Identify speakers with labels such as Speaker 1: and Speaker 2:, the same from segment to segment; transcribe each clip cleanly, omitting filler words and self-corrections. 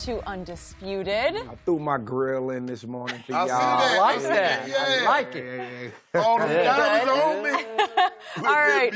Speaker 1: to Undisputed.
Speaker 2: I threw my grill in this morning for y'all.
Speaker 3: I
Speaker 4: like that. I like it.
Speaker 3: All the diamonds on me.
Speaker 1: All right.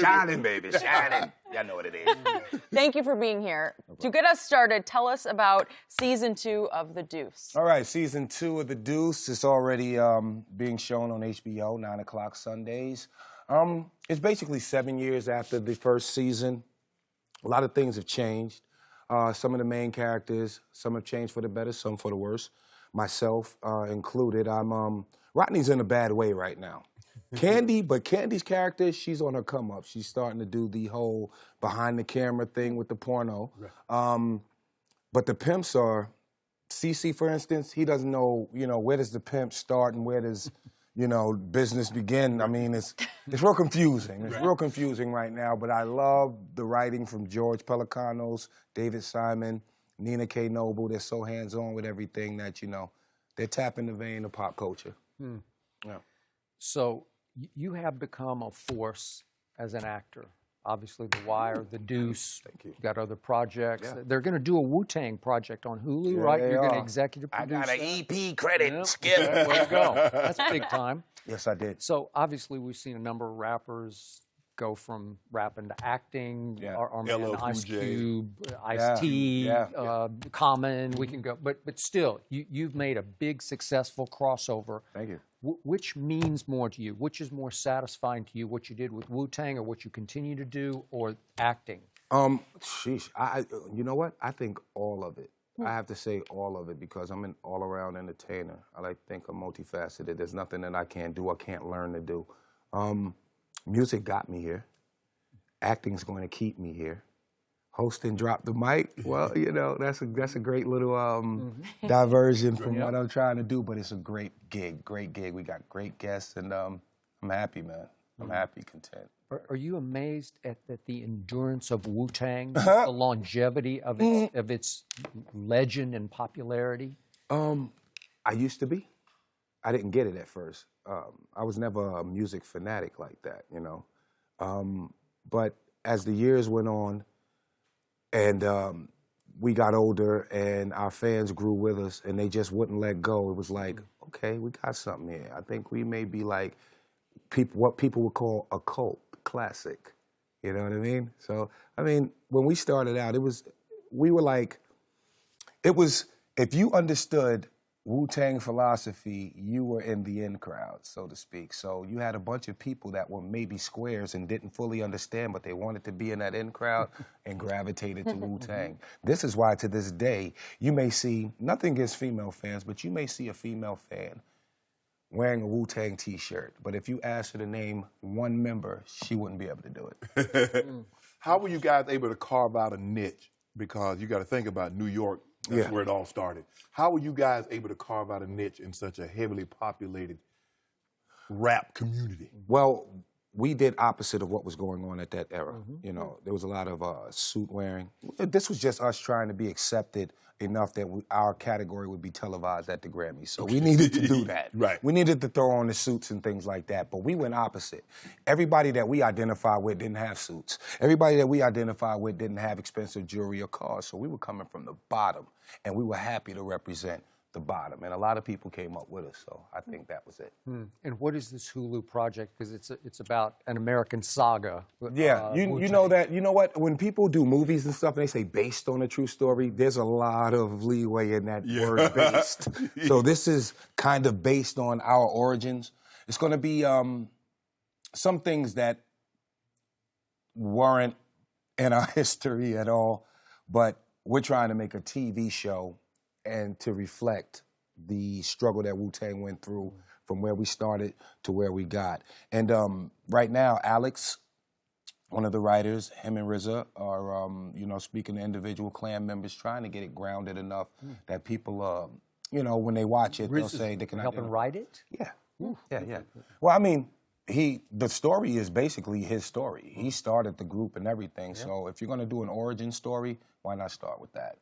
Speaker 2: Shining, baby, shining. Y'all know what it is.
Speaker 1: Thank you for being here. To get us started, tell us about Season 2 of The Deuce.
Speaker 2: All right, Season 2 of The Deuce is already being shown on HBO, 9 o'clock Sundays. It's basically 7 years after the first season. A lot of things have changed. Some of the main characters, some have changed for the better, some for the worse. Myself included. Rodney's in a bad way right now. Candy's character, she's on her come up. She's starting to do the whole behind the camera thing with the porno. Right. But the pimps are, CeCe, for instance, he doesn't know, where does the pimp start and where does, business begin. I mean, it's real confusing. It's real confusing right now, but I love the writing from George Pelicanos, David Simon, Nina K. Noble. They're so hands-on with everything that, they're tapping the vein of pop culture. Yeah.
Speaker 4: So you have become a force as an actor. Obviously, The Wire, The Deuce.
Speaker 2: Thank you.
Speaker 4: You've got other projects.
Speaker 2: Yeah.
Speaker 4: They're going to do a Wu-Tang project on Hulu,
Speaker 2: Yeah,
Speaker 4: right?
Speaker 2: they
Speaker 4: You're going
Speaker 2: are.
Speaker 4: to executive produce
Speaker 2: I got an EP credit,
Speaker 4: Yeah.
Speaker 2: Skip.
Speaker 4: Way to go. That's big time.
Speaker 2: Yes, I did.
Speaker 4: So obviously, we've seen a number of rappers go from rapping to acting.
Speaker 2: Yeah.
Speaker 4: Armin, Ice
Speaker 3: OBJ.
Speaker 4: Cube, Ice-T,
Speaker 2: Yeah.
Speaker 4: Common. We can go, but still, you've made a big successful crossover.
Speaker 2: Thank you.
Speaker 4: Which means more to you? Which is more satisfying to you? What you did with Wu-Tang, or what you continue to do, or acting?
Speaker 2: Sheesh. You know what? I think all of it. I have to say all of it because I'm an all-around entertainer. I like to think I'm multifaceted. There's nothing that I can't do or can't learn to do. Music got me here. Acting's going to keep me here. Hosting Drop the Mic, well, that's a great little diversion from what I'm trying to do, but it's a great gig. We got great guests, and I'm happy, man. I'm happy, content.
Speaker 4: Are you amazed at the endurance of Wu-Tang, the longevity of its legend and popularity?
Speaker 2: I used to be. I didn't get it at first. I was never a music fanatic like that, But as the years went on and we got older and our fans grew with us and they just wouldn't let go, it was like, okay, we got something here. I think we may be like what people would call a cult classic. You know what I mean? So, when we started out, if you understood Wu-Tang philosophy, you were in the in crowd, so to speak. So you had a bunch of people that were maybe squares and didn't fully understand, but they wanted to be in that in crowd and gravitated to Wu-Tang. This is why, to this day, you may see, nothing against female fans, but you may see a female fan wearing a Wu-Tang t-shirt. But if you asked her to name one member, she wouldn't be able to do it.
Speaker 3: How were you guys able to carve out a niche? Because you got to think about New York. That's where it all started. How were you guys able to carve out a niche in such a heavily populated rap community?
Speaker 2: Well, we did opposite of what was going on at that era. There was a lot of suit wearing. This was just us trying to be accepted enough that our category would be televised at the Grammys. So we needed to do that.
Speaker 3: Right.
Speaker 2: We needed to throw on the suits and things like that. But we went opposite. Everybody that we identified with didn't have suits. Everybody that we identified with didn't have expensive jewelry or cars. So we were coming from the bottom, and we were happy to represent the bottom. And a lot of people came up with us, so I think that was it.
Speaker 4: And what is this Hulu project? Because it's about an American saga.
Speaker 2: Yeah, you know that. You know what? When people do movies and stuff and they say based on a true story, there's a lot of leeway in that word based. So this is kind of based on our origins. It's going to be some things that weren't in our history at all, but we're trying to make a TV show and to reflect the struggle that Wu-Tang went through from where we started to where we got. And right now, Alex, one of the writers, him and RZA are, speaking to individual clan members, trying to get it grounded enough that people, when they watch it, they'll say they can
Speaker 4: help and write it?
Speaker 2: Yeah. Yeah. Well, the story is basically his story. He started the group and everything. So if you're going to do an origin story, why not start with that?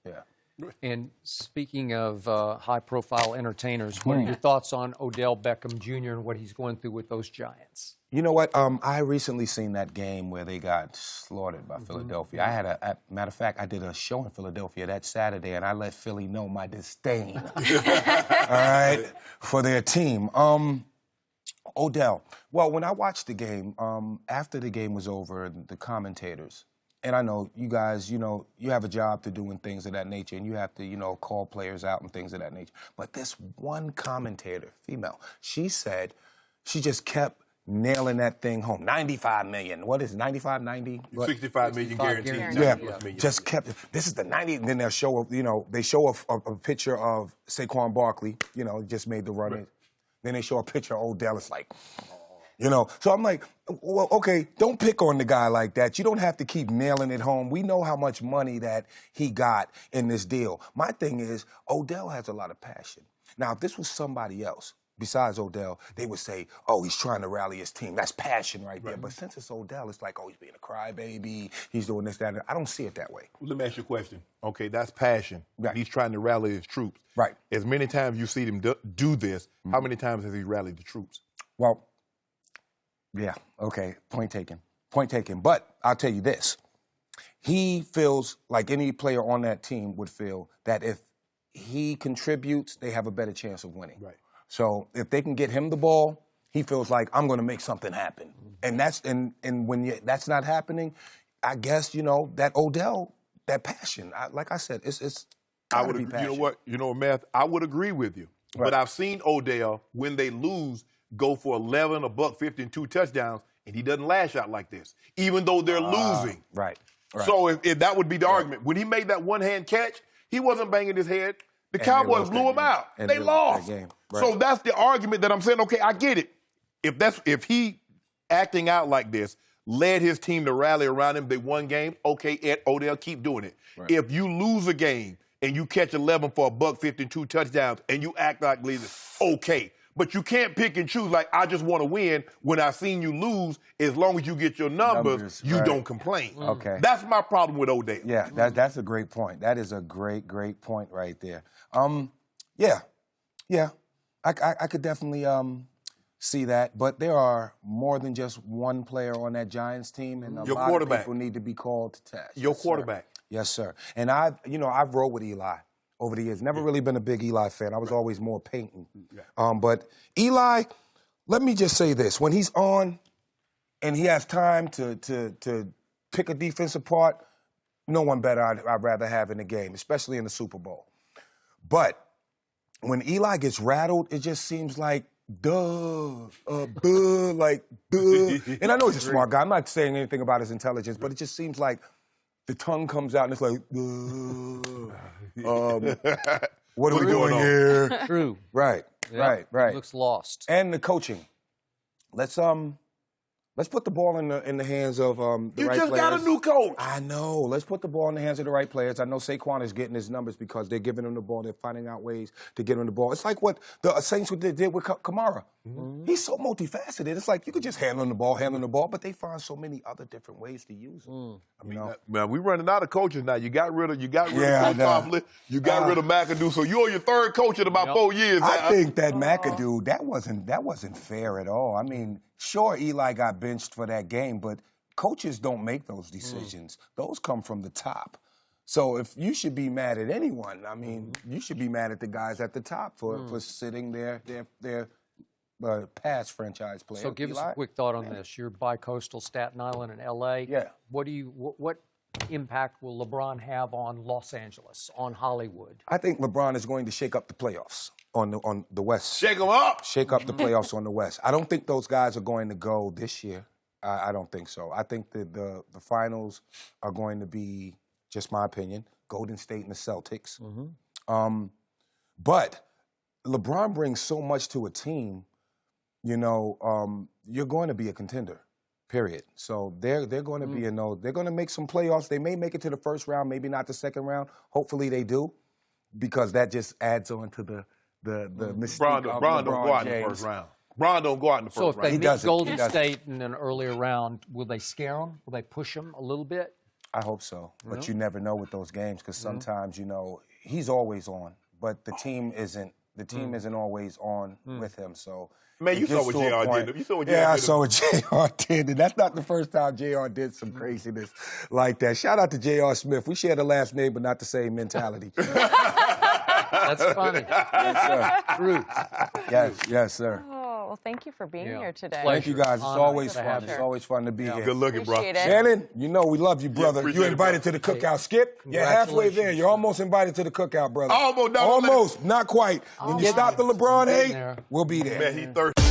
Speaker 2: Yeah.
Speaker 4: And speaking of high-profile entertainers, what are your thoughts on Odell Beckham Jr. and what he's going through with those Giants?
Speaker 2: You know what? I recently seen that game where they got slaughtered by Philadelphia. I had matter of fact, I did a show in Philadelphia that Saturday, and I let Philly know my disdain, all right, for their team. Odell. Well, when I watched the game, after the game was over, the commentators, and I know you guys, you have a job to do and things of that nature, and you have to, call players out and things of that nature. But this one commentator, female, she said she just kept nailing that thing home. 95 million. What is it, 95, 90?
Speaker 3: 65 million guaranteed.
Speaker 2: Yeah, just kept it. This is the 90, and then they'll show, they show a picture of Saquon Barkley, just made the run. Right. Then they show a picture of Odell. It's like, So I'm like, well, okay, don't pick on the guy like that. You don't have to keep nailing it home. We know how much money that he got in this deal. My thing is, Odell has a lot of passion. Now, if this was somebody else, besides Odell, they would say, oh, he's trying to rally his team. That's passion right there. But since it's Odell, it's like, oh, he's being a crybaby. He's doing this, that. I don't see it that way.
Speaker 3: Let me ask you a question. Okay, that's passion.
Speaker 2: Right.
Speaker 3: He's trying to rally his troops.
Speaker 2: Right.
Speaker 3: As many times you see him do this, how many times has he rallied the troops?
Speaker 2: Well, yeah, okay, point taken. Point taken. But I'll tell you this. He feels like any player on that team would feel that if he contributes, they have a better chance of winning.
Speaker 3: Right.
Speaker 2: So if they can get him the ball, he feels like I'm going to make something happen. And that's and when that's not happening, I guess that Odell, that passion. Like I said, it's gotta be passion.
Speaker 3: You know what, Matt? I would agree with you. Right. But I've seen Odell when they lose go for 11, a buck 50, and 2 touchdowns, and he doesn't lash out like this, even though they're losing.
Speaker 2: Right.
Speaker 3: So if that would be the argument, when he made that one-hand catch, he wasn't banging his head. The Cowboys blew him out. They lost. Right. So that's the argument that I'm saying, okay, I get it. If he acting out like this led his team to rally around him, they won game, okay, Odell, keep doing it. Right. If you lose a game and you catch 11 for a buck 52 touchdowns and you act like this, okay. But you can't pick and choose like, I just want to win. When I seen you lose, as long as you get your numbers you don't complain.
Speaker 2: Okay.
Speaker 3: That's my problem with Odell.
Speaker 2: Yeah, that's a great point. That is a great point right there. Yeah. I could definitely see that. But there are more than just one player on that Giants team, and a lot of people need to be called to task.
Speaker 3: Your quarterback.
Speaker 2: Yes, sir. And I've rode with Eli over the years. Never really been a big Eli fan. I was always more Peyton. But Eli, let me just say this. When he's on and he has time to pick a defense apart, no one better I'd rather have in the game, especially in the Super Bowl. But when Eli gets rattled, it just seems like, duh. And I know he's a smart guy. I'm not saying anything about his intelligence, but it just seems like the tongue comes out and it's like, what are we doing here?
Speaker 4: True.
Speaker 2: Right.
Speaker 4: He looks lost.
Speaker 2: And the coaching. Let's put the ball in the hands of the right players.
Speaker 3: You just got a new coach.
Speaker 2: I know. Let's put the ball in the hands of the right players. I know Saquon is getting his numbers because they're giving him the ball. They're finding out ways to get him the ball. It's like what the Saints did with Kamara. Mm-hmm. He's so multifaceted. It's like you could just hand him the ball, but they find so many other different ways to use him.
Speaker 3: Man, we're running out of coaches now. You got rid of Coach Coughlin. You got rid of McAdoo. So you're your third coach in about 4 years.
Speaker 2: I think that McAdoo, that wasn't fair at all. I mean, sure, Eli got benched for that game, but coaches don't make those decisions. Those come from the top. So if you should be mad at anyone, I mean, you should be mad at the guys at the top for sitting their past franchise players.
Speaker 4: So give us a quick thought on this. You're bi-coastal, Staten Island and L.A.
Speaker 2: Yeah.
Speaker 4: What impact will LeBron have on Los Angeles, on Hollywood?
Speaker 2: I think LeBron is going to shake up the playoffs on the West.
Speaker 3: Shake them up.
Speaker 2: Shake up the playoffs on the West. I don't think those guys are going to go this year. I don't think so. I think that the finals are going to be, just my opinion, Golden State and the Celtics. But LeBron brings so much to a team, you're going to be a contender. Period. So they're going to be they're going to make some playoffs. They may make it to the first round, maybe not the second round. Hopefully they do, because that just adds on to the mystique of
Speaker 3: LeBron don't go out
Speaker 2: James.
Speaker 3: in the first round. LeBron don't go out in the first round.
Speaker 4: So if they meet Golden State in an earlier round, will they scare them? Will they push them a little bit?
Speaker 2: I hope so. But you never know with those games because sometimes, you know, he's always on, but the team isn't. The team isn't always on with him. So,
Speaker 3: man, you saw what JR did. You saw what JR did.
Speaker 2: Yeah, I saw what JR did, and that's not the first time JR did some craziness like that. Shout out to JR Smith. We share the last name, but not the same mentality.
Speaker 4: That's funny.
Speaker 2: Yes, sir.
Speaker 4: Truth.
Speaker 2: Yes, sir.
Speaker 1: Oh, well, thank you for being here today.
Speaker 2: Thank you, guys. It's
Speaker 4: Honor
Speaker 2: always
Speaker 4: to
Speaker 2: fun.
Speaker 4: have
Speaker 2: It's
Speaker 4: you.
Speaker 2: always fun to be here.
Speaker 3: Good looking, bro.
Speaker 1: Appreciate it.
Speaker 2: Shannon, you know we love you, brother.
Speaker 3: appreciate
Speaker 2: You
Speaker 3: it,
Speaker 2: invited to the cookout. Skip, you're halfway there. You're almost invited to the cookout, brother.
Speaker 3: Almost,
Speaker 2: Almost, not quite. When you
Speaker 4: get
Speaker 2: stop the
Speaker 4: there.
Speaker 2: LeBron
Speaker 4: Get
Speaker 2: 8,
Speaker 4: there.
Speaker 2: we'll be there.
Speaker 3: Man, he thirsty.